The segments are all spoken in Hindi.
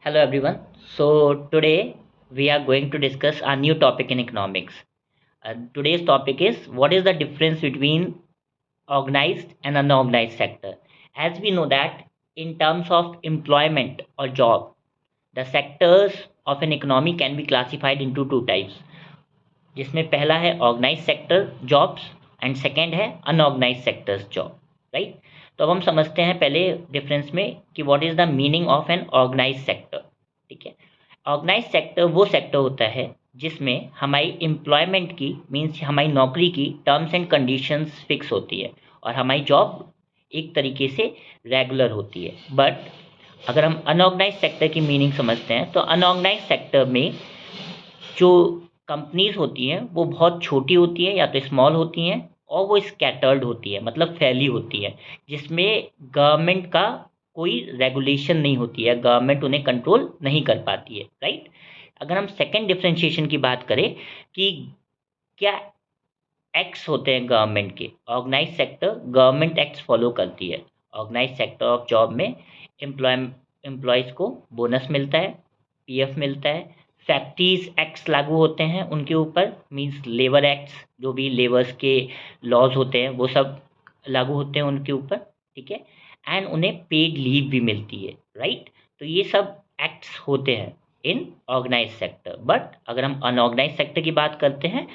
Hello everyone. So today we are going to discuss a new topic in economics. Today's topic is what is the difference between organized and unorganized sector. As we know that in terms of employment or job, the sectors of an economy can be classified into two types. जिसमें पहला है organise sector jobs and second है अनऑर्गेनाइज सेक्टर्स जॉब, राइट। तो अब हम समझते हैं पहले डिफरेंस में कि what is the meaning of an organise sector. ठीक है, ऑर्गेनाइज सेक्टर वो सेक्टर होता है जिसमें हमारी एम्प्लॉयमेंट की मीन्स हमारी नौकरी की टर्म्स एंड कंडीशंस फिक्स होती है और हमारी जॉब एक तरीके से रेगुलर होती है। बट अगर हम अनऑर्गेनाइज सेक्टर की मीनिंग समझते हैं तो अनऑर्गेनाइज सेक्टर में जो कंपनीज होती हैं वो बहुत छोटी होती है या तो स्मॉल होती हैं और वो स्कैटर्ड होती है, मतलब फैली होती है, जिसमें गवर्नमेंट का कोई रेगुलेशन नहीं होती है, गवर्नमेंट उन्हें कंट्रोल नहीं कर पाती है, राइट। अगर हम सेकंड डिफरेंशिएशन की बात करें कि क्या एक्ट्स होते हैं गवर्नमेंट के, organise sector government acts follow करती है। ऑर्गेनाइज सेक्टर ऑफ जॉब में एम्प्लॉयज़ को बोनस मिलता है, पीएफ मिलता है, फैक्ट्रीज एक्ट्स लागू होते हैं उनके ऊपर, मींस लेबर एक्ट्स, जो भी लेबर्स के लॉज होते हैं वो सब लागू होते हैं उनके ऊपर। ठीक है, एंड उन्हें पेड लीव भी मिलती है, राइट। तो ये सब एक्ट्स होते हैं इन ऑर्गेनाइज सेक्टर। बट अगर हम अनऑर्गेनाइज सेक्टर की बात करते हैं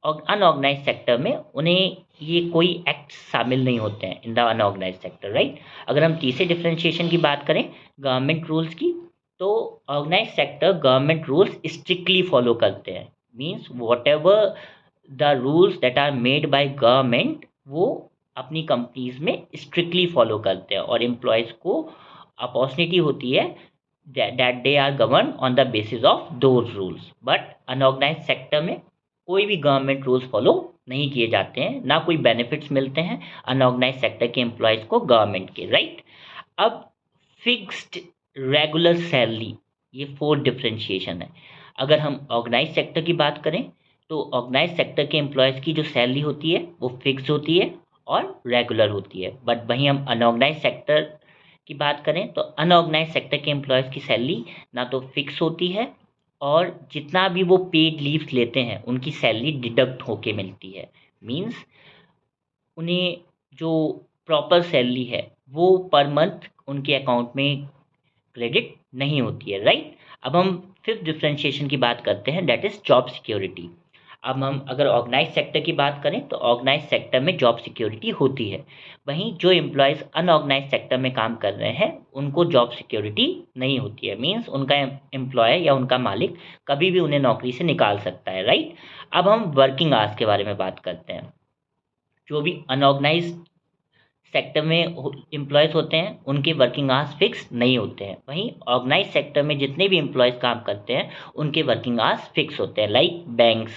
और अनऑर्गेनाइज सेक्टर में उन्हें ये कोई एक्ट शामिल नहीं होते हैं in the unorganise sector, right. अगर हम तीसरे डिफरेंशिएशन की बात करें गवर्नमेंट रूल्स की, तो organise sector government rules strictly follow करते हैं, means whatever the rules that are made by government वो अपनी कंपनीज में स्ट्रिक्टली फॉलो करते हैं और एम्प्लॉयज़ को अपॉर्चुनिटी होती है that they are governed on the basis of those rules। But unorganise sector में कोई भी गवर्नमेंट रूल्स फॉलो नहीं किए जाते हैं, ना कोई बेनिफिट्स मिलते हैं अनऑर्गेनाइज सेक्टर के एम्प्लॉयज़ को गवर्नमेंट के, राइट। अब फिक्स्ड रेगुलर सैलरी, ये फोर्थ डिफरेंशिएशन है। अगर हम ऑर्गेनाइज सेक्टर की बात करें तो ऑर्गेनाइज सेक्टर के एम्प्लॉयज़ की जो सैलरी होती है वो फिक्स होती है और रेगुलर होती है। बट वहीं हम अनऑर्गेनाइज सेक्टर की बात करें तो अनऑर्गेनाइज सेक्टर के एम्प्लॉयज़ की सैलरी ना तो फिक्स होती है और जितना भी वो पेड लीव्स लेते हैं उनकी सैलरी डिडक्ट होके मिलती है, मीन्स उन्हें जो प्रॉपर सैलरी है वो पर मंथ उनके अकाउंट में क्रेडिट नहीं होती है, राइट। अब हम फिफ्थ डिफरेंशिएशन की बात करते हैं, दैट इज जॉब सिक्योरिटी। अब हम अगर ऑर्गेनाइज सेक्टर की बात करें तो ऑर्गेनाइज सेक्टर में जॉब सिक्योरिटी होती है, वहीं जो एम्प्लॉयज़ अनऑर्गेनाइज सेक्टर में काम कर रहे हैं उनको जॉब सिक्योरिटी नहीं होती है, मीन्स उनका एम्प्लॉयर या उनका मालिक कभी भी उन्हें नौकरी से निकाल सकता है, राइट। अब हम वर्किंग आवर्स के बारे में बात करते हैं। जो भी अनऑर्गेनाइज सेक्टर में एम्प्लॉयज़ होते हैं उनके वर्किंग आवर्स फिक्स नहीं होते हैं, वहीं ऑर्गेनाइज सेक्टर में जितने भी एम्प्लॉयज़ काम करते हैं उनके वर्किंग आवर्स फिक्स होते हैं, लाइक बैंक्स,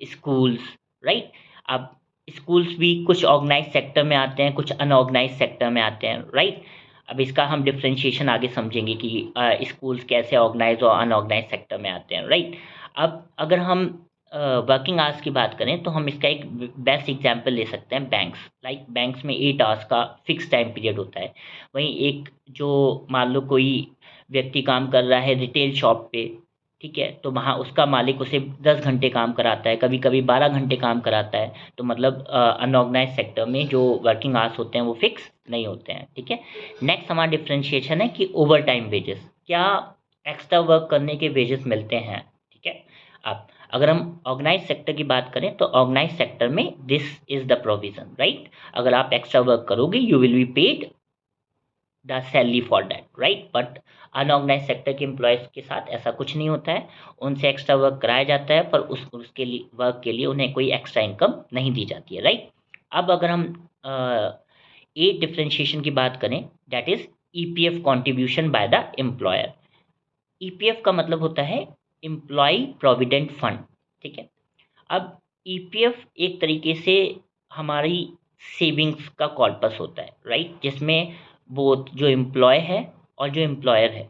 स्कूल्स, राइट। अब स्कूल्स भी कुछ ऑर्गेनाइज सेक्टर में आते हैं, कुछ अनऑर्गेनाइज सेक्टर में आते हैं, राइट। अब इसका हम डिफ्रेंशिएशन आगे समझेंगे कि स्कूल्स कैसे ऑर्गेनाइज और अनऑर्गेनाइज सेक्टर में आते हैं, राइट। अब अगर हम वर्किंग आवर्स की बात करें तो हम इसका एक बेस्ट एग्जांपल ले सकते हैं बैंक्स, लाइक बैंक्स में 8 आवर्स का फिक्स टाइम पीरियड होता है। वहीं एक जो मान लो कोई व्यक्ति काम कर रहा है रिटेल शॉप पे, ठीक है, तो वहाँ उसका मालिक उसे 10 घंटे काम कराता है, कभी कभी 12 घंटे काम कराता है, तो मतलब अनऑर्गेनाइज सेक्टर में जो वर्किंग आवर्स होते हैं वो फिक्स नहीं होते हैं, ठीक है। नेक्स्ट हमारा डिफ्रेंशिएशन है कि ओवर टाइम वेजेस, क्या एक्स्ट्रा वर्क करने के वेजेस मिलते हैं, ठीक है। अब अगर हम ऑर्गेनाइज सेक्टर की बात करें तो ऑर्गेनाइज सेक्टर में this is the provision, right. अगर आप एक्स्ट्रा वर्क करोगे you will be paid the salary for that, right. But unorganise sector के एम्प्लॉयज़ के साथ ऐसा कुछ नहीं होता है, उनसे एक्स्ट्रा वर्क कराया जाता है पर उसके लिए वर्क के लिए उन्हें कोई एक्स्ट्रा इनकम नहीं दी जाती है, राइट। अब अगर हम एट डिफ्रेंशिएशन की बात करें that is EPF contribution by the employer. EPF का मतलब होता है एम्प्लॉय प्रोविडेंट फंड, ठीक है। अब ईपीएफ एक तरीके से हमारी सेविंग्स का कॉर्पस होता है, राइट, जिसमें बोथ जो एम्प्लॉय है और जो एम्प्लॉयर है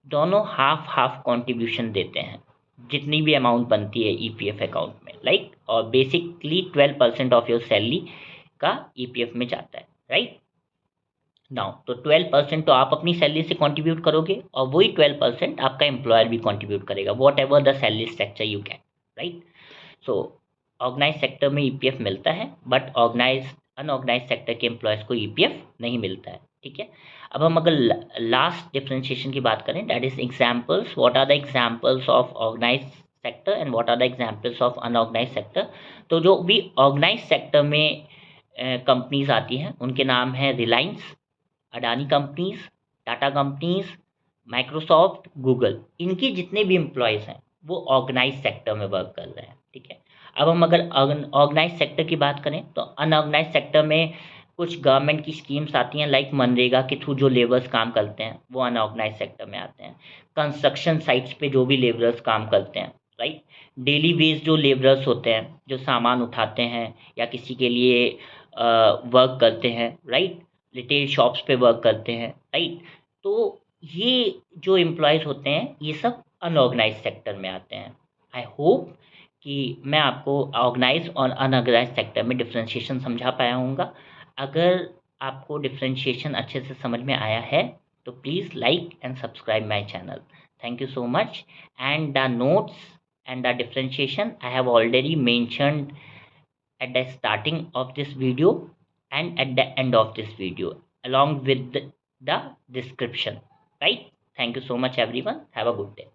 दोनों हाफ हाफ कंट्रीब्यूशन देते हैं जितनी भी अमाउंट बनती है ईपीएफ अकाउंट में, लाइक, और बेसिकली 12% ऑफ योर सैलरी का ईपीएफ में जाता है, राइट। नाउ तो 12% तो आप अपनी सैलरी से कंट्रीब्यूट करोगे और वही 12% आपका एम्प्लॉयर भी कंट्रीब्यूट करेगा, whatever the salary structure you can, right. So organise sector में ईपीएफ मिलता है, बट ऑर्गेनाइज अनऑर्गेनाइज सेक्टर के एम्प्लॉयज़ को ईपीएफ नहीं मिलता है, ठीक है। अब हम अगर लास्ट डिफरेंशिएशन की बात करें, that is examples, what are the examples of organise sector and what are the examples of unorganise sector. तो जो भी ऑर्गेनाइज सेक्टर में कंपनीज आती हैं उनके नाम है Reliance, Adani companies, Tata companies, Microsoft, Google. इनके जितने भी एम्प्लॉयज़ हैं वो ऑर्गेनाइज सेक्टर में वर्क कर रहे हैं, ठीक है। अब हम अगर ऑर्गेनाइज सेक्टर की बात करें तो अनऑर्गेनाइज सेक्टर में कुछ गवर्नमेंट की स्कीम्स आती हैं, लाइक मनरेगा के थ्रू जो लेबर्स काम करते हैं वो अनऑर्गेनाइज सेक्टर में आते हैं। कंस्ट्रक्शन साइट्स पे जो भी लेबरर्स काम करते हैं, राइट। डेली वेज जो लेबरर्स होते हैं जो सामान उठाते हैं या किसी के लिए वर्क करते हैं, राइट। रिटेल शॉप्स पे वर्क करते हैं, राइट। तो ये जो एम्प्लॉयज़ होते हैं ये सब अनऑर्गेनाइज सेक्टर में आते हैं। आई होप कि मैं आपको ऑर्गेनाइज और अनऑर्गेनाइज सेक्टर में डिफरेंशिएशन समझा पाया हूँगा। अगर आपको डिफरेंशिएशन अच्छे से समझ में आया है तो please like and subscribe my channel. Thank you so much. And the notes and the differentiation I have already mentioned at the starting of this video and at the end of this video along with the description, right. Thank you so much everyone, have a good day.